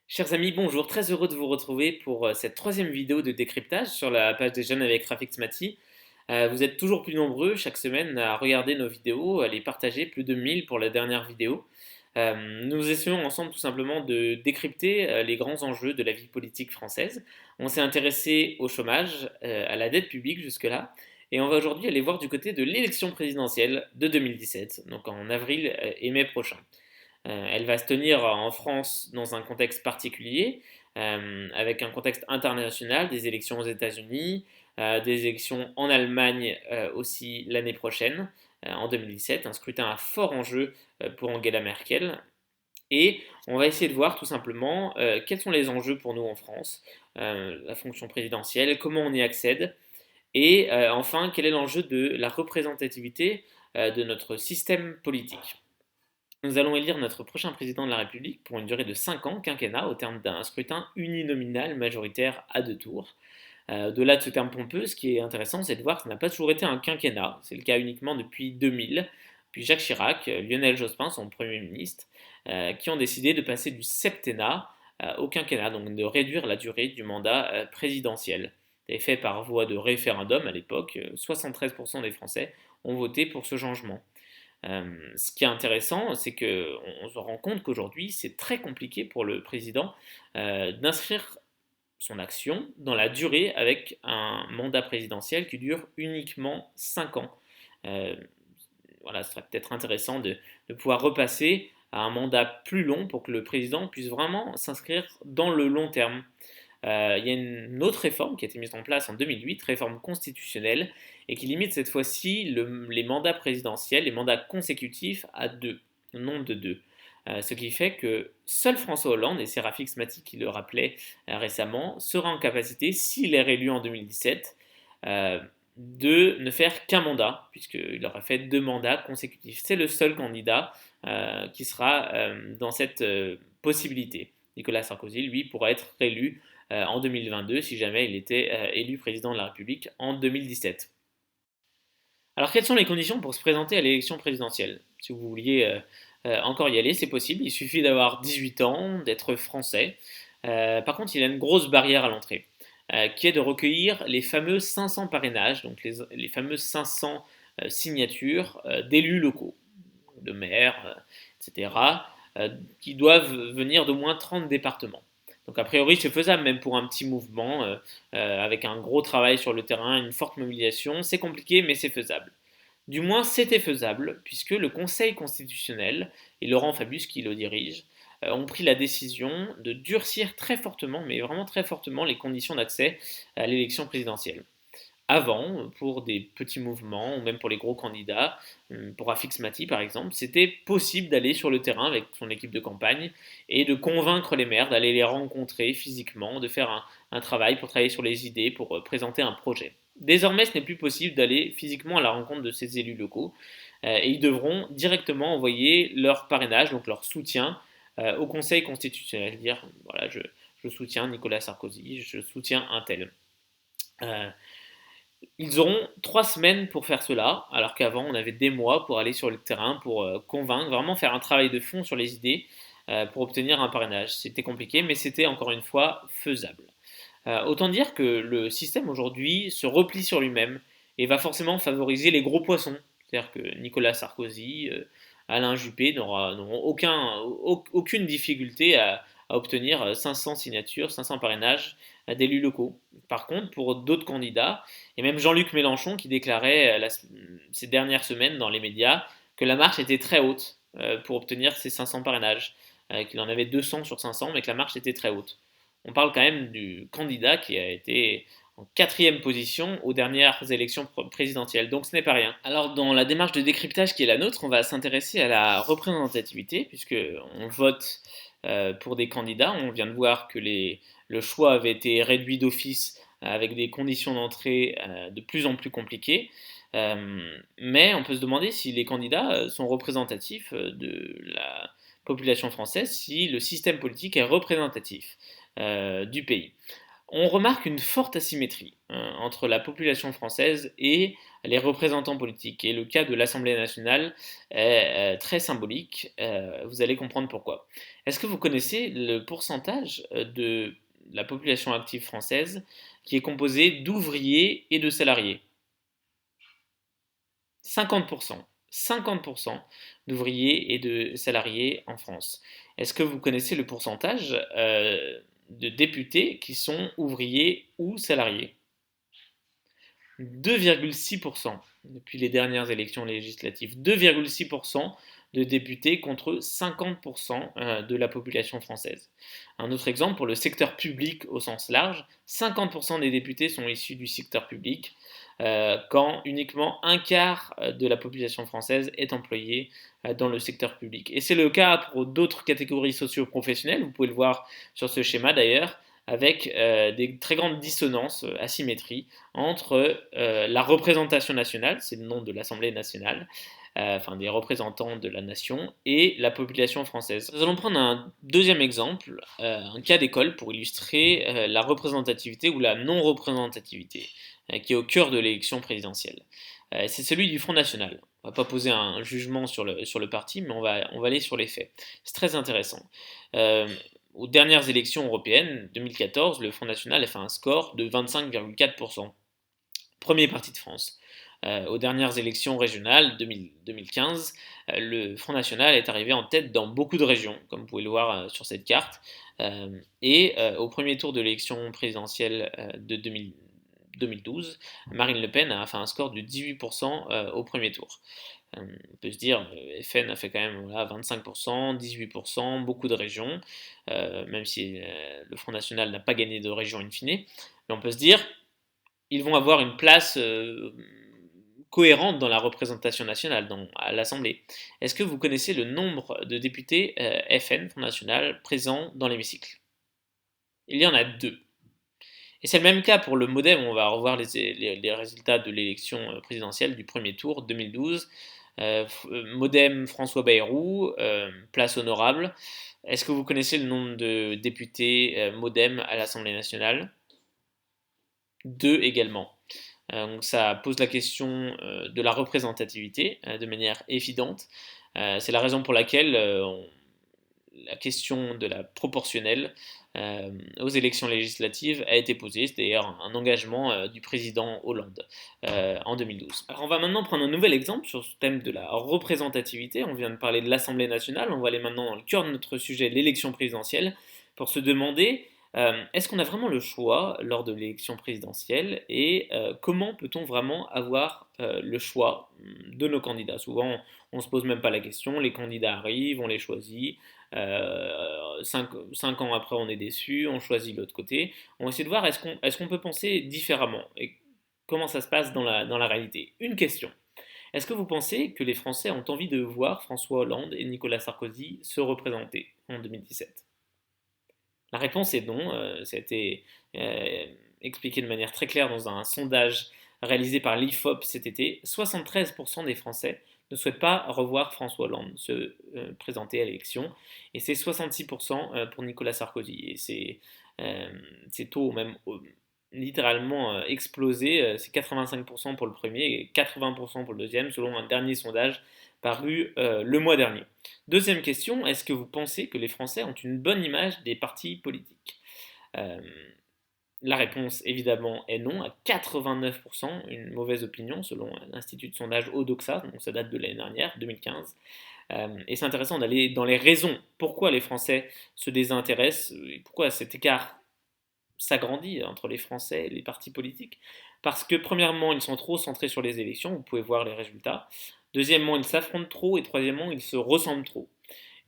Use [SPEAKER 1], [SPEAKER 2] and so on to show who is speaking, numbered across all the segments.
[SPEAKER 1] Chers amis, bonjour, très heureux de vous retrouver pour cette troisième vidéo de décryptage sur la page des jeunes avec Rafik Smati. Vous êtes toujours plus nombreux chaque semaine à regarder nos vidéos, à les partager, plus de 1000 pour la dernière vidéo. Nous essayons ensemble tout simplement de décrypter les grands enjeux de la vie politique française. On s'est intéressé au chômage, à la dette publique jusque-là, et on va aujourd'hui aller voir du côté de l'élection présidentielle de 2017, donc en avril et mai prochain. Elle va se tenir en France dans un contexte particulier, avec un contexte international, des élections aux États-Unis, des élections en Allemagne aussi l'année prochaine, en 2017, un scrutin à fort enjeu pour Angela Merkel. Et on va essayer de voir tout simplement quels sont les enjeux pour nous en France, la fonction présidentielle, comment on y accède, et enfin quel est l'enjeu de la représentativité de notre système politique. Nous allons élire notre prochain président de la République pour une durée de 5 ans, quinquennat, au terme d'un scrutin uninominal majoritaire à deux tours. Au-delà de ce terme pompeux, ce qui est intéressant, c'est de voir que ça n'a pas toujours été un quinquennat. C'est le cas uniquement depuis 2000, puis Jacques Chirac, Lionel Jospin, son Premier ministre, qui ont décidé de passer du septennat au quinquennat, donc de réduire la durée du mandat présidentiel. C'était fait par voie de référendum à l'époque. 73% des Français ont voté pour ce changement. Ce qui est intéressant, c'est qu'on se rend compte qu'aujourd'hui, c'est très compliqué pour le président d'inscrire son action dans la durée avec un mandat présidentiel qui dure uniquement 5 ans. Euh, voilà, ce serait peut-être intéressant de pouvoir repasser à un mandat plus long pour que le président puisse vraiment s'inscrire dans le long terme. Il y a une autre réforme qui a été mise en place en 2008, réforme constitutionnelle, et qui limite cette fois-ci les mandats présidentiels, les mandats consécutifs à deux, au nombre de deux. Ce qui fait que seul François Hollande, et c'est Rafik Smati qui le rappelait récemment, sera en capacité, s'il est réélu en 2017, de ne faire qu'un mandat, puisqu'il aura fait deux mandats consécutifs. C'est le seul candidat qui sera dans cette possibilité. Nicolas Sarkozy, lui, pourra être réélu en 2022 si jamais il était élu président de la République en 2017. Alors quelles sont les conditions pour se présenter à l'élection présidentielle? Si vous vouliez encore y aller, c'est possible, il suffit d'avoir 18 ans, d'être français. Par contre, il y a une grosse barrière à l'entrée, qui est de recueillir les fameux 500 parrainages, donc les fameuses 500 signatures d'élus locaux, de maires, etc., qui doivent venir d'au moins 30 départements. Donc a priori c'est faisable même pour un petit mouvement, avec un gros travail sur le terrain, une forte mobilisation, c'est compliqué mais c'est faisable. Du moins c'était faisable puisque le Conseil constitutionnel, et Laurent Fabius qui le dirige, ont pris la décision de durcir très fortement, mais vraiment très fortement, les conditions d'accès à l'élection présidentielle. Avant, pour des petits mouvements, ou même pour les gros candidats, pour Rafik Smati par exemple, c'était possible d'aller sur le terrain avec son équipe de campagne et de convaincre les maires, d'aller les rencontrer physiquement, de faire un travail pour travailler sur les idées, pour présenter un projet. Désormais, ce n'est plus possible d'aller physiquement à la rencontre de ces élus locaux et ils devront directement envoyer leur parrainage, donc leur soutien, au Conseil constitutionnel, dire voilà, je soutiens Nicolas Sarkozy, je soutiens un tel. Euh, Ils auront 3 semaines pour faire cela, alors qu'avant on avait des mois pour aller sur le terrain, pour convaincre, vraiment faire un travail de fond sur les idées pour obtenir un parrainage. C'était compliqué, mais c'était encore une fois faisable. Autant dire que le système aujourd'hui se replie sur lui-même et va forcément favoriser les gros poissons. C'est-à-dire que Nicolas Sarkozy, Alain Juppé n'auront aucune difficulté à obtenir 500 signatures, 500 parrainages d'élus locaux. Par contre, pour d'autres candidats, et même Jean-Luc Mélenchon qui déclarait ces dernières semaines dans les médias que la marche était très haute pour obtenir ces 500 parrainages, qu'il en avait 200 sur 500, mais que la marche était très haute. On parle quand même du candidat qui a été en quatrième position aux dernières élections présidentielles, donc ce n'est pas rien. Alors dans la démarche de décryptage qui est la nôtre, on va s'intéresser à la représentativité, puisque on vote pour des candidats. On vient de voir que le choix avait été réduit d'office avec des conditions d'entrée de plus en plus compliquées. Mais on peut se demander si les candidats sont représentatifs de la population française, si le système politique est représentatif du pays. On remarque une forte asymétrie entre la population française et les représentants politiques. Et le cas de l'Assemblée nationale est très symbolique. Vous allez comprendre pourquoi. Est-ce que vous connaissez le pourcentage de la population active française qui est composée d'ouvriers et de salariés? 50%. 50% d'ouvriers et de salariés en France. Est-ce que vous connaissez le pourcentage de députés qui sont ouvriers ou salariés? 2,6% depuis les dernières élections législatives. 2,6% de députés contre 50% de la population française. Un autre exemple, pour le secteur public au sens large, 50% des députés sont issus du secteur public, quand uniquement un quart de la population française est employée dans le secteur public. Et c'est le cas pour d'autres catégories socio-professionnelles, vous pouvez le voir sur ce schéma d'ailleurs, avec des très grandes dissonances, asymétries, entre la représentation nationale, c'est le nom de l'Assemblée nationale, enfin des représentants de la nation, et la population française. Nous allons prendre un deuxième exemple, un cas d'école pour illustrer la représentativité ou la non-représentativité, qui est au cœur de l'élection présidentielle. C'est celui du Front National. On ne va pas poser un jugement sur le parti, mais on va aller sur les faits. C'est très intéressant. Aux dernières élections européennes, 2014, le Front National a fait un score de 25,4%. Premier parti de France. Aux dernières élections régionales 2015, le Front National est arrivé en tête dans beaucoup de régions, comme vous pouvez le voir sur cette carte. Et au premier tour de l'élection présidentielle de 2012, Marine Le Pen a fait un score de 18% au premier tour. On peut se dire, FN a fait quand même 25%, 18%, beaucoup de régions, même si le Front National n'a pas gagné de région in fine. Mais on peut se dire, ils vont avoir une place cohérente dans la représentation nationale, à l'Assemblée. Est-ce que vous connaissez le nombre de députés FN, Front National, présents dans l'hémicycle? Il y en a 2. Et c'est le même cas pour le MoDem, on va revoir les résultats de l'élection présidentielle du premier tour 2012. MoDem François Bayrou, place honorable. Est-ce que vous connaissez le nombre de députés MoDem à l'Assemblée nationale? 2 également. Donc ça pose la question de la représentativité de manière évidente. C'est la raison pour laquelle la question de la proportionnelle aux élections législatives a été posée. C'est d'ailleurs un engagement du président Hollande en 2012. Alors on va maintenant prendre un nouvel exemple sur ce thème de la représentativité. On vient de parler de l'Assemblée nationale, on va aller maintenant dans le cœur de notre sujet, l'élection présidentielle, pour se demander est-ce qu'on a vraiment le choix lors de l'élection présidentielle et comment peut-on vraiment avoir le choix de nos candidats? Souvent, on ne se pose même pas la question, les candidats arrivent, on les choisit, 5 ans après on est déçu, on choisit l'autre côté. On va essayer de voir est-ce qu'on peut penser différemment et comment ça se passe dans la réalité. Une question. Est-ce que vous pensez que les Français ont envie de voir François Hollande et Nicolas Sarkozy se représenter en 2017? La réponse est non. Ça a été expliqué de manière très claire dans un sondage réalisé par l'IFOP cet été. 73% des Français ne souhaitent pas revoir François Hollande se présenter à l'élection. Et c'est 66% pour Nicolas Sarkozy. Et ces taux ont même littéralement explosé. C'est 85% pour le premier et 80% pour le deuxième, selon un dernier sondage paru le mois dernier. Deuxième question, est-ce que vous pensez que les Français ont une bonne image des partis politiques? La réponse évidemment est non, à 89%, une mauvaise opinion selon l'institut de sondage Odoxa, donc ça date de l'année dernière, 2015. Et c'est intéressant d'aller dans les raisons pourquoi les Français se désintéressent et pourquoi cet écart s'agrandit entre les Français et les partis politiques. Parce que premièrement, ils sont trop centrés sur les élections, vous pouvez voir les résultats. Deuxièmement, ils s'affrontent trop et troisièmement, ils se ressemblent trop.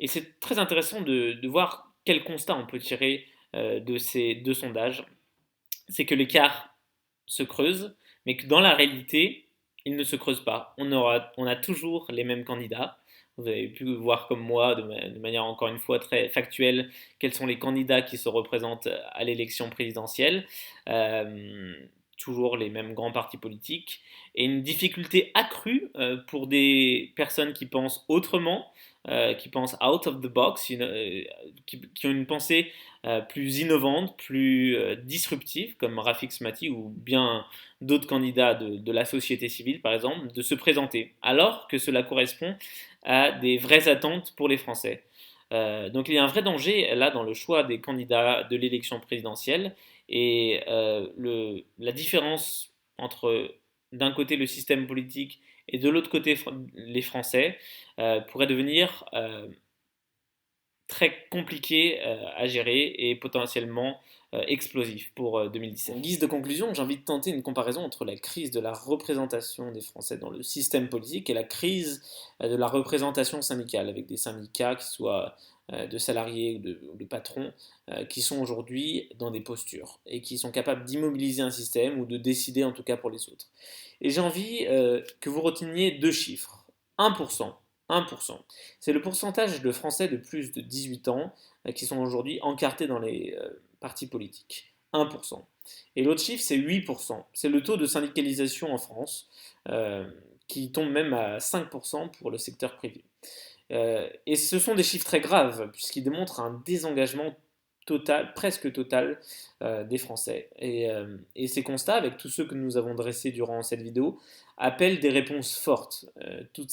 [SPEAKER 1] Et c'est très intéressant de voir quel constat on peut tirer de ces deux sondages. C'est que l'écart se creuse, mais que dans la réalité, il ne se creuse pas. On a toujours les mêmes candidats. Vous avez pu voir comme moi, de manière encore une fois très factuelle, quels sont les candidats qui se représentent à l'élection présidentielle. toujours les mêmes grands partis politiques, et une difficulté accrue pour des personnes qui pensent autrement, qui pensent out of the box, qui ont une pensée plus innovante, plus disruptive, comme Rafik Smati ou bien d'autres candidats de la société civile, par exemple, de se présenter, alors que cela correspond à des vraies attentes pour les Français. Donc il y a un vrai danger là dans le choix des candidats de l'élection présidentielle et la différence entre d'un côté le système politique et de l'autre côté les Français pourrait devenir très compliqué à gérer et potentiellement explosif pour 2017. En guise de conclusion, j'ai envie de tenter une comparaison entre la crise de la représentation des Français dans le système politique et la crise de la représentation syndicale, avec des syndicats qui soient de salariés ou de patrons qui sont aujourd'hui dans des postures et qui sont capables d'immobiliser un système ou de décider en tout cas pour les autres. Et j'ai envie que vous reteniez deux chiffres. 1%. 1%. C'est le pourcentage de Français de plus de 18 ans qui sont aujourd'hui encartés dans les partis politiques. 1%. Et l'autre chiffre, c'est 8%. C'est le taux de syndicalisation en France, qui tombe même à 5% pour le secteur privé. Et ce sont des chiffres très graves, puisqu'ils démontrent un désengagement total, presque total, des Français. Et ces constats, avec tous ceux que nous avons dressés durant cette vidéo, appellent des réponses fortes. Tous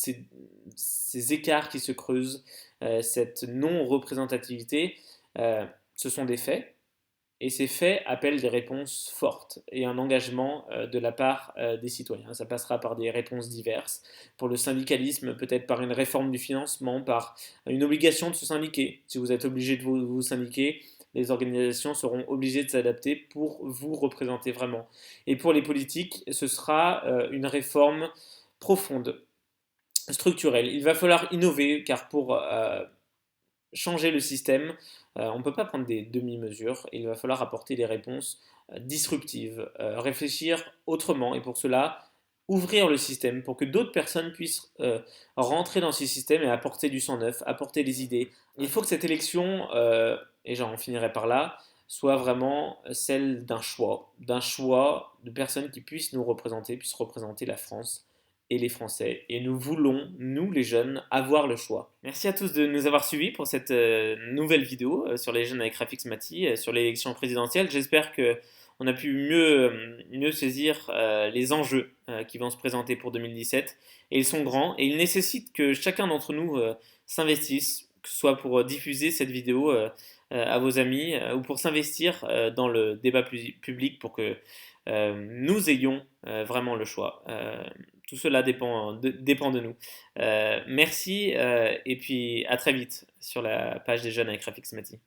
[SPEAKER 1] ces écarts qui se creusent, cette non-représentativité, ce sont des faits. Et ces faits appellent des réponses fortes et un engagement de la part des citoyens. Ça passera par des réponses diverses. Pour le syndicalisme, peut-être par une réforme du financement, par une obligation de se syndiquer. Si vous êtes obligé de vous syndiquer, les organisations seront obligées de s'adapter pour vous représenter vraiment. Et pour les politiques, ce sera une réforme profonde, structurelle. Il va falloir innover car pour changer le système, on ne peut pas prendre des demi-mesures, il va falloir apporter des réponses disruptives, réfléchir autrement, et pour cela, ouvrir le système pour que d'autres personnes puissent rentrer dans ce système et apporter du sang neuf, apporter des idées. Il faut que cette élection, et j'en finirai par là, soit vraiment celle d'un choix de personnes qui puissent nous représenter, puissent représenter la France et les Français. Et nous voulons, nous les jeunes, avoir le choix. Merci à tous de nous avoir suivis pour cette nouvelle vidéo sur les jeunes avec Rafik Smati, sur l'élection présidentielle. J'espère que on a pu mieux saisir les enjeux qui vont se présenter pour 2017. Et ils sont grands et ils nécessitent que chacun d'entre nous s'investisse, que ce soit pour diffuser cette vidéo à vos amis ou pour s'investir dans le débat public pour que nous ayons vraiment le choix. Tout cela dépend de nous. Merci et puis à très vite sur la page des jeunes avec Rafik Smati.